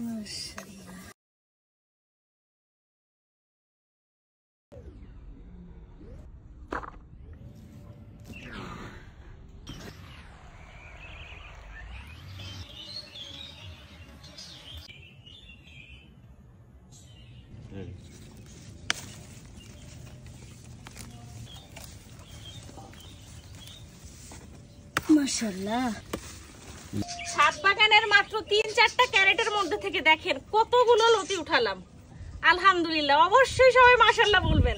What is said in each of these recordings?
মাশাআল্লাহ। মাশাআল্লাহ। ছাদ বাগানের মাত্র ৩-৪টা ক্যারেটের মধ্যে থেকে দেখেন কতগুলো লতি উঠালাম। আলহামদুলিল্লাহ। অবশ্যই সবাই মাশাআল্লাহ বলবেন।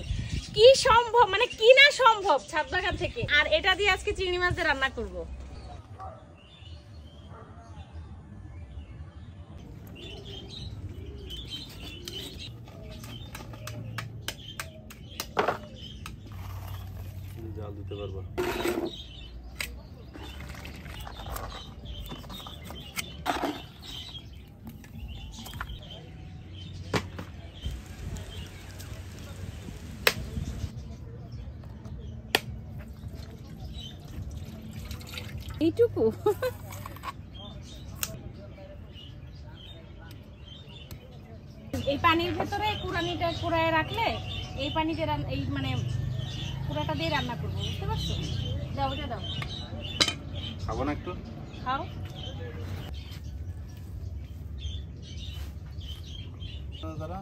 কি সম্ভব, মানে কি না সম্ভব ছাদ বাগান থেকে। আর এটা দিয়ে আজকে চিংড়ি মাছ দিয়ে রান্না করব। জাল দিতে পারবা। এইটুকু এই পানির ভেতরে কুড়ানিটা কুড়ায় রাখলে এই পানিতে এই মানে পুরাটা দিয়ে রান্না করবো, বুঝতে পারছো? দাও এটা দাও। খাবো না একটু? খাও। দাঁড়া।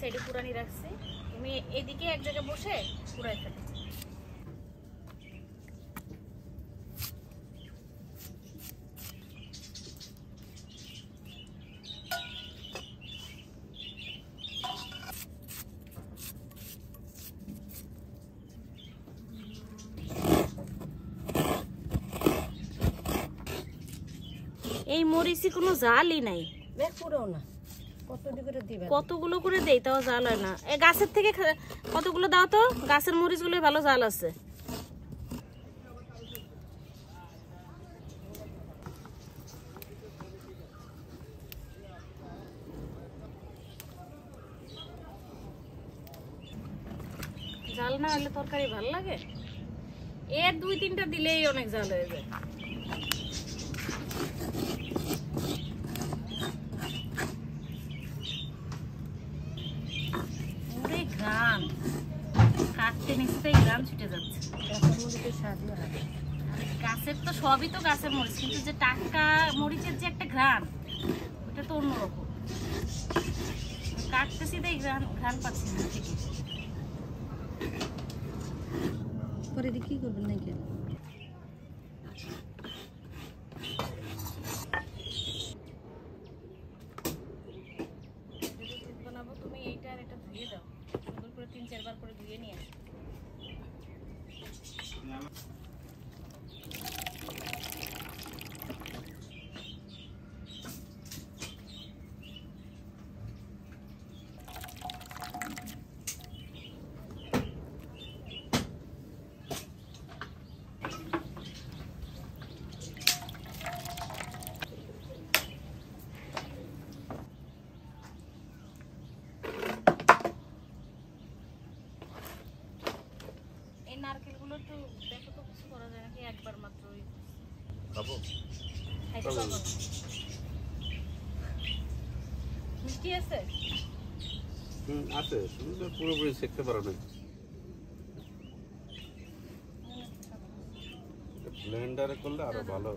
সাইডে পুরানি রাখছি, তুমি এদিকে এক জায়গায় বসে পুরাই ফেলো। এই মরিচি কোনো জালই নাই, পুরো না কতগুলো করে দেই তাও জাল হয় না। এই গাছের থেকে কতগুলো দাও তো, গাছের মরিচ গুলো ভালো জাল আছে। জাল না হলে তরকারি ভালো লাগে, এর 2-3টা দিলেই অনেক জাল হয়ে যায়। কাটতে নিচে গ্রাম ছুটে যাচ্ছে। গাছের তো সবই তো গাছের মরিচ, কিন্তু যে টাটকা মরিচের যে একটা ঘ্রাণ, ওটা তো অন্যরকম। কাটতেছি তাই ঘ্রাণ পাচ্ছি না থেকে। পরে কি করবেন নাকি? বানাবো, তুমি এইটা আর এটা ধুয়ে দাও, সুন্দর করে 3-4 বার করে ধুয়ে নিয়ে আসো। নারকেলগুলো একটু দেখো তো, কিছু করা যায় নাকি? একবার মাত্র খাবো। খাইতে পারবো না। মিষ্টি আছে? আছে, পুরোপুরি শিখতে পারো না। ব্লেন্ডারে করলে আরো ভালো।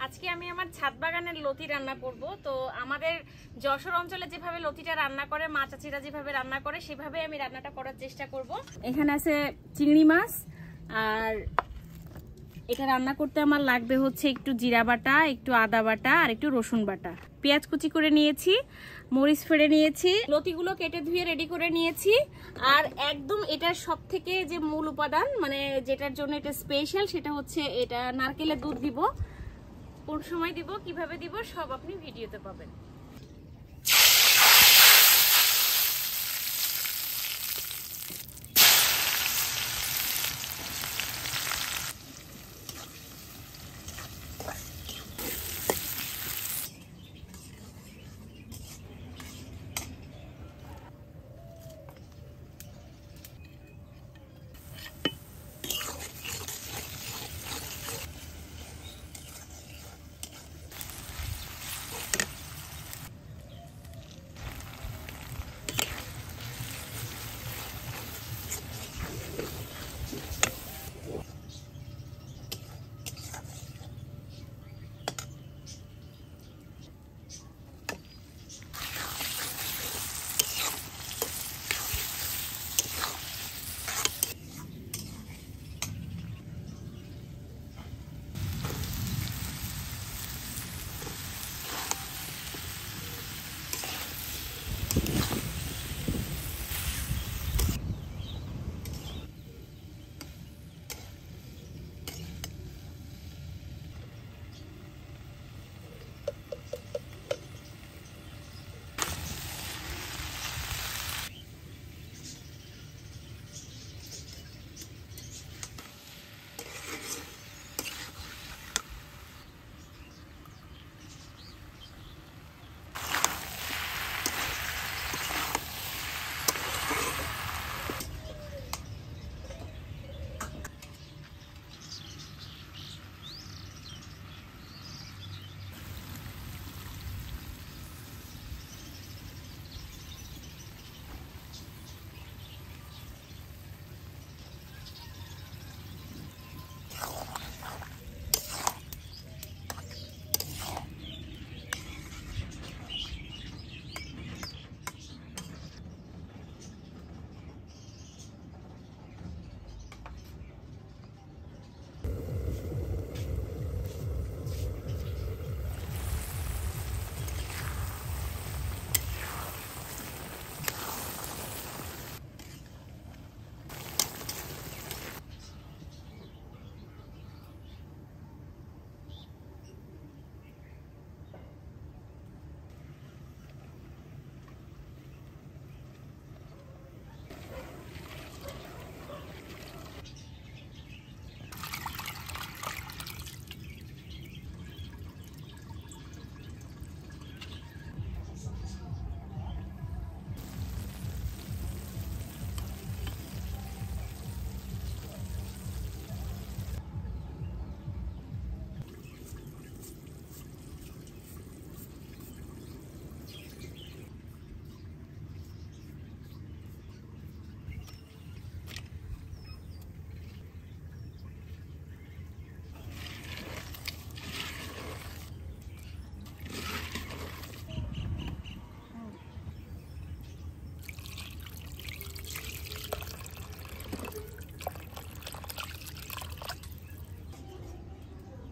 আজকে আমি আমার ছাদ বাগানের লতি রান্না করব। তো আমাদের যশোর অঞ্চলে যেভাবে লতিটা রান্না করে, মা চাচিরা যেভাবে রান্না করে সেভাবে আমি রান্নাটা করার চেষ্টা করব। এখানে আছে চিংড়ি মাছ, আর এটা রান্না করতে আমার লাগবে হচ্ছে একটু জিরা বাটা, একটু আদা বাটা আর একটু রসুন বাটা। পেঁয়াজ কুচি করে নিয়েছি, মরিচ ফেড়ে নিয়েছি, লতিগুলো কেটে ধুয়ে রেডি করে নিয়েছি। আর একদম এটার সব থেকে যে মূল উপাদান, মানে যেটার জন্য এটা স্পেশাল, সেটা হচ্ছে এটা নারকেলের দুধ দিব। কোন সময় দিব, কিভাবে দিব, সব আপনি ভিডিওতে পাবেন।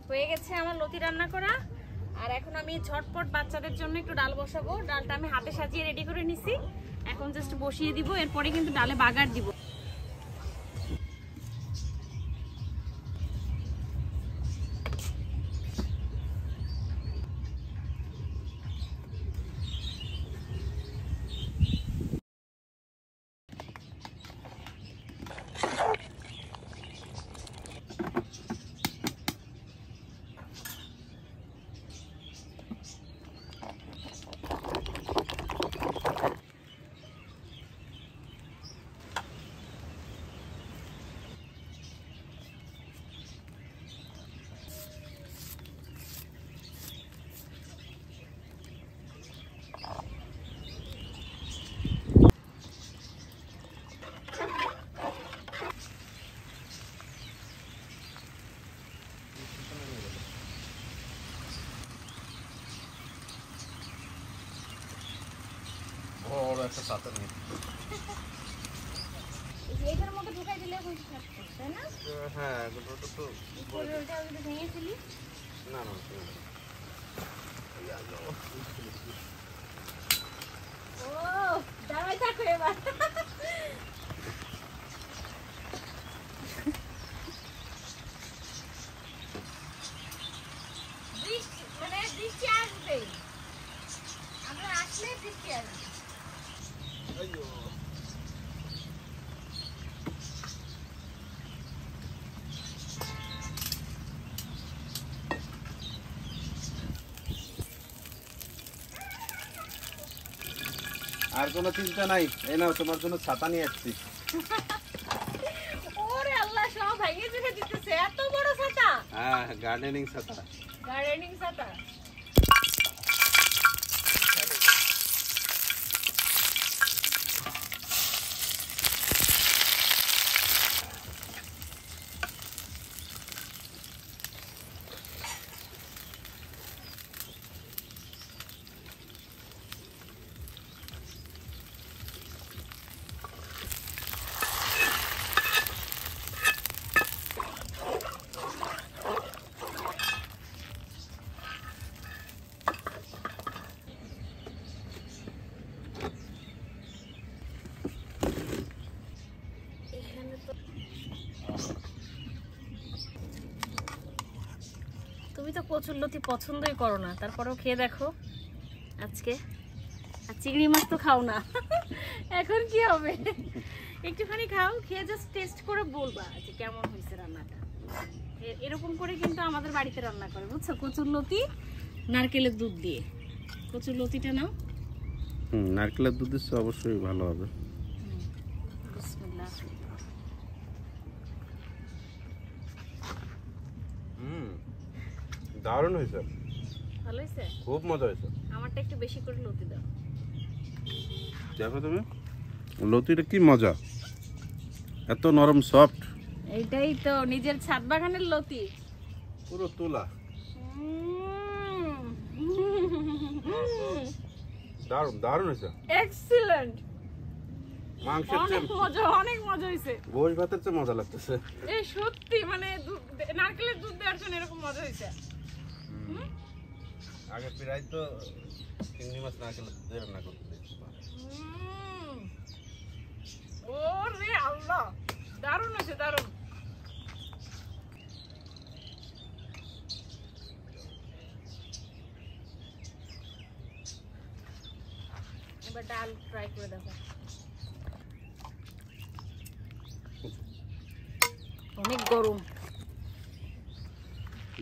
হয়ে গেছে আমার লতি রান্না করা। আর এখন আমি ঝটপট বাচ্চাদের জন্য একটু ডাল বসাবো। ডালটা আমি হাতে সাজিয়ে রেডি করে নিছি, এখন জাস্ট বসিয়ে দিব। এরপরে কিন্তু ডালে বাগার দিব। একটা ছাতা নিয়ে। এই যে এটার মধ্যে ঢুকাই দিলে হয়ে থাকতো, তাই না? হ্যাঁ, এগুলো তো উপরে ওইটা যদি ভেঙেছিলি। না না শোনো। ও দাঁড়াই থাকো এবার। মানে বৃষ্টি আসবে, আমরা আসলে বৃষ্টি আসবে। আর কোনো চিন্তা নাই, এই নাও তোমার জন্য ছাতা নিয়ে আসছি। ওরে আল্লাহ, সব ভেঙে চুরে দিতেছে, এত বড় ছাতা। হ্যাঁ, গার্ডেনিং ছাতা। গার্ডেনিং ছাতা। তুমি তো কচুরলতি পছন্দই করো না, তারপরেও খেয়ে দেখো আজকে। আর চিংড়ি মাছ তো খাও না, এখন কি হবে? একটুখানি খাও, খেয়ে জাস্ট টেস্ট করে বলবা যে কেমন হয়েছে রান্নাটা। এরকম করে কিন্তু আমাদের বাড়িতে রান্না করে, বুঝছো? কচুরলতি নারকেলের দুধ দিয়ে। কচুরলতিটা নাও। নারকেলের দুধ দিচ্ছে অবশ্যই ভালো হবে। বিসমিল্লাহ। দারুণ হয়েছে, ভালো হয়েছে? খুব মজা হয়েছে। আমারটা একটু বেশি করে লতি দাও। দেখো তুমি লতিটা কি মজা, এত নরম সফট। এইটাই তো নিজের ছাদ বাগানের লতি, পুরো তুলা। দারুণ দারুণ হয়েছে, এক্সিলেন্ট। মাংসের অনেক চেয়ে মজা, অনেক মজা হয়েছে। গোশ ভাতের চেয়ে মজা লাগতেছে। এই সত্যি মানে নারকেলের দুধ দেওয়ার জন্য এরকম মজা হয়েছে। আগে প্রায় তো চিংড়ি মাছ নারকেলের দুধে রান্না করতে দেখছি। ওরে আল্লাহ, দারুণ হয়েছে, দারুণ। এবার ডাল ফ্রাই করে দেখো। অনেক গরম।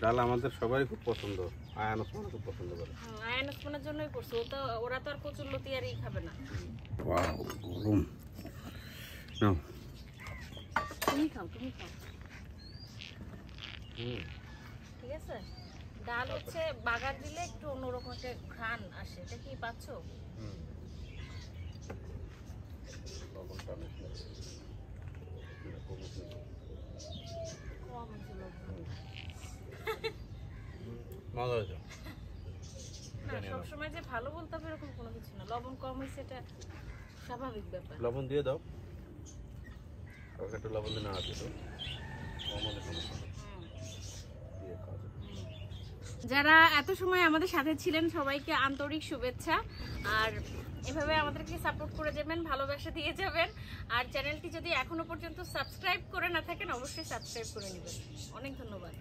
ডাল আমাদের সবারই খুব পছন্দ, আয়ান ওসমান খুব পছন্দ করে। আয়ান ওসমানের জন্যই করছে, ওরা তো আর কচুরলতি আর ই খাবে না। ওয়াও, গরম। নাও। তুমি খাও, তুমি খাও। ঠিক আছে। ডাল হচ্ছে বাগার দিলে একটু অন্যরকম একটা ঘ্রাণ আসে, এটা কি পাচ্ছ? কম হয়েছে লবণ। মজা হয়েছে। না, সবসময় যে ভালো বলতে হবে এরকম কোনো কিছু না, লবণ কম হয়েছে এটা স্বাভাবিক ব্যাপার। লবণ দিয়ে দাও, হালকা একটু লবণ দিয়ে না আছে তো কম হলে সমস্যা নেই। দিয়ে খাওয়া যাবে। যারা এত সময় আমাদের সাথে ছিলেন সবাইকে আন্তরিক শুভেচ্ছা। আর এভাবে আমাদেরকে সাপোর্ট করে যাবেন, ভালোবাসা দিয়ে যাবেন। আর চ্যানেলটি যদি এখনো পর্যন্ত সাবস্ক্রাইব করে না থাকেন অবশ্যই সাবস্ক্রাইব করে নেবেন। অনেক ধন্যবাদ।